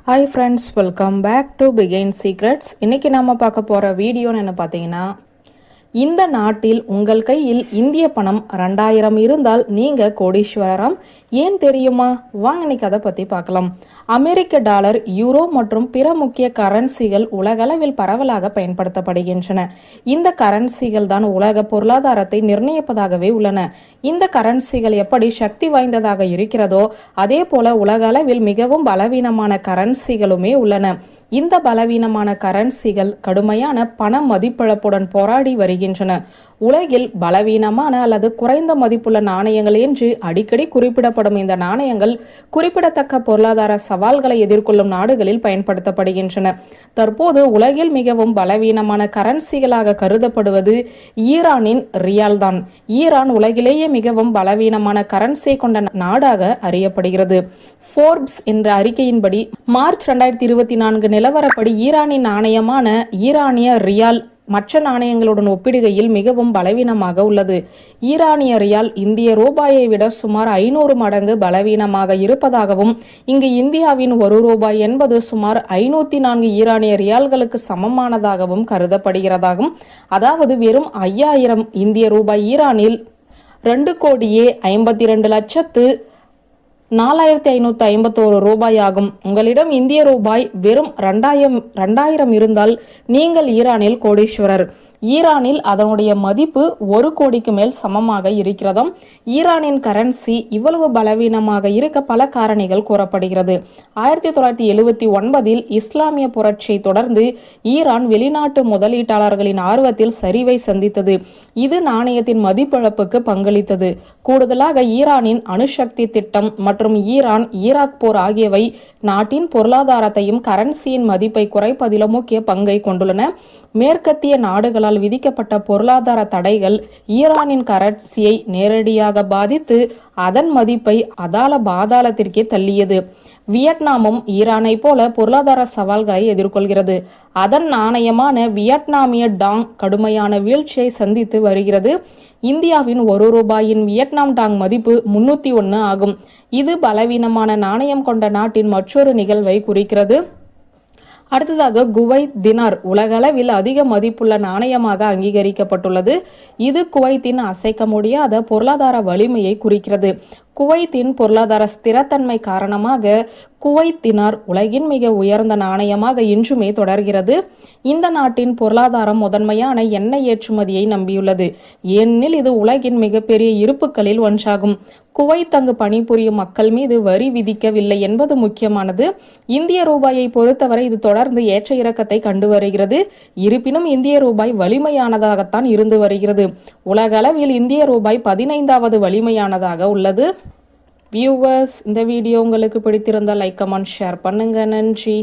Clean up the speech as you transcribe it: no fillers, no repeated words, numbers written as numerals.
Hi friends, welcome back to பிகைன் secrets. இன்றைக்கி நாம் பார்க்க போகிற வீடியோன்னு என்ன பார்த்தீங்கன்னா, இந்த நாட்டில் உங்கள் கையில் இந்திய பணம் 2000 இருந்தால் நீங்கள் கோடீஸ்வரராம். ஏன் தெரியுமா? வாங்க இன்னைக்கு அதை பற்றி பார்க்கலாம். அமெரிக்க டாலர், யூரோ மற்றும் பிற முக்கிய கரன்சிகள் உலகளவில் பரவலாக பயன்படுத்தப்படுகின்றன. இந்த கரன்சிகள் தான் உலக பொருளாதாரத்தை நிர்ணயிப்பதாகவே உள்ளன. இந்த கரன்சிகள் எப்படி சக்தி வாய்ந்ததாக இருக்கிறதோ அதே போல உலக அளவில் மிகவும் பலவீனமான கரன்சிகளுமே உள்ளன. இந்த பலவீனமான கரன்சிகள் கடுமையான பண மதிப்பிழப்புடன் போராடி வருகின்றன. உலகில் பலவீனமான அல்லது குறைந்த மதிப்புள்ள நாணயங்கள் என்று அடிக்கடி குறிப்பிடப்படும் இந்த நாணயங்கள் குறிப்பிடத்தக்க பொருளாதார சவால்களை எதிர்கொள்ளும் நாடுகளில் பயன்படுத்தப்படுகின்றன. தற்போது உலகில் மிகவும் பலவீனமான கரன்சிகளாக கருதப்படுவது ஈரானின் ரியால் தான். ஈரான் உலகிலேயே மிகவும் பலவீனமான கரன்சியை கொண்ட நாடாக அறியப்படுகிறது. ஃபோர்ப்ஸ் என்ற அறிக்கையின்படி மார்ச் 2024 நிலவரப்படி ஈரானின் நாணயமான ஈரானிய ரியால் மற்ற நாணயங்களுடன் ஒப்பிடுகையில் மிகவும் பலவீனமாக உள்ளது. ஈரானிய ரியால் இந்திய ரூபாயை விட சுமார் 500 மடங்கு பலவீனமாக இருப்பதாகவும், இங்கு இந்தியாவின் ₹1 என்பது சுமார் 504 ஈரானிய ரியால்களுக்கு சமமானதாகவும் கருதப்படுகிறதாகும். அதாவது வெறும் 5000 இந்திய ரூபாய் ஈரானில் 2,52,4551 ரூபாய் ஆகும். உங்களிடம் இந்திய ரூபாய் வெறும் 2000 இருந்தால் நீங்கள் ஈரானில் கோடீஸ்வரர். ஈரானில் அதனுடைய மதிப்பு 1 கோடிக்கு மேல் சமமாக இருக்கிறதாம். ஈரானின் கரன்சி இவ்வளவு பலவீனமாக இருக்க பல காரணிகள் கூறப்படுகிறது. 1979 இஸ்லாமிய புரட்சியை தொடர்ந்து ஈரான் வெளிநாட்டு முதலீட்டாளர்களின் ஆர்வத்தில் சரிவை சந்தித்தது. இது நாணயத்தின் மதிப்பிழப்புக்கு பங்களித்தது. கூடுதலாக ஈரானின் அணுசக்தி திட்டம் மற்றும் ஈராக் போர் ஆகியவை நாட்டின் பொருளாதாரத்தையும் கரன்சியின் மதிப்பை குறைப்பதிலும் முக்கிய பங்கை கொண்டுள்ளன. மேற்கத்திய நாடுகளால் விதிக்கப்பட்ட பொருளாதார தடைகள் ஈரானின் கரன்சியை நேரடியாக பாதித்து அதன் மதிப்பை பாதாளத்திற்கே தள்ளியது. வியட்நாமும் ஈரானை போல பொருளாதார சவால்களை எதிர்கொள்கிறது. அதன் நாணயமான வியட்நாமிய டாங் கடுமையான வீழ்ச்சியை சந்தித்து வருகிறது. இந்தியாவின் ₹1 வியட்நாம் டாங் மதிப்பு 301 ஆகும். இது பலவீனமான நாணயம் கொண்ட நாட்டின் மற்றொரு நிகழ்வை குறிக்கிறது. அடுத்ததாக குவைத் தினார் உலகளவில் அதிக மதிப்புள்ள நாணயமாக அங்கீகரிக்கப்பட்டுள்ளது. இது குவைத்தின் அசைக்க முடியாத பொருளாதார வலிமையை குறிக்கிறது. குவைத்தின் பொருளாதார ஸ்திரத்தன்மை காரணமாக குவைத் தினார் உலகின் மிக உயர்ந்த நாணயமாக இன்றுமே தொடர்கிறது. இந்த நாட்டின் பொருளாதாரம் முதன்மையான எண்ணெய் ஏற்றுமதியை நம்பியுள்ளது. ஏனெனில் இது உலகின் மிகப்பெரிய இருப்புகளில் ஒன்றாகும். குவைத் அங்கு பணிபுரியும் மக்கள் மீது வரி விதிக்கவில்லை என்பது முக்கியமானது. இந்திய ரூபாயை பொறுத்தவரை இது தொடர்ந்து ஏற்ற இறக்கத்தை கண்டு வருகிறது. இருப்பினும் இந்திய ரூபாய் வலிமையானதாகத்தான் இருந்து வருகிறது. உலக அளவில் இந்திய ரூபாய் 15வது வலிமையானதாக உள்ளது. வியூவர்ஸ், இந்த வீடியோ உங்களுக்கு பிடித்திருந்தால் லைக், கமெண்ட், ஷேர் பண்ணுங்க. நன்றி.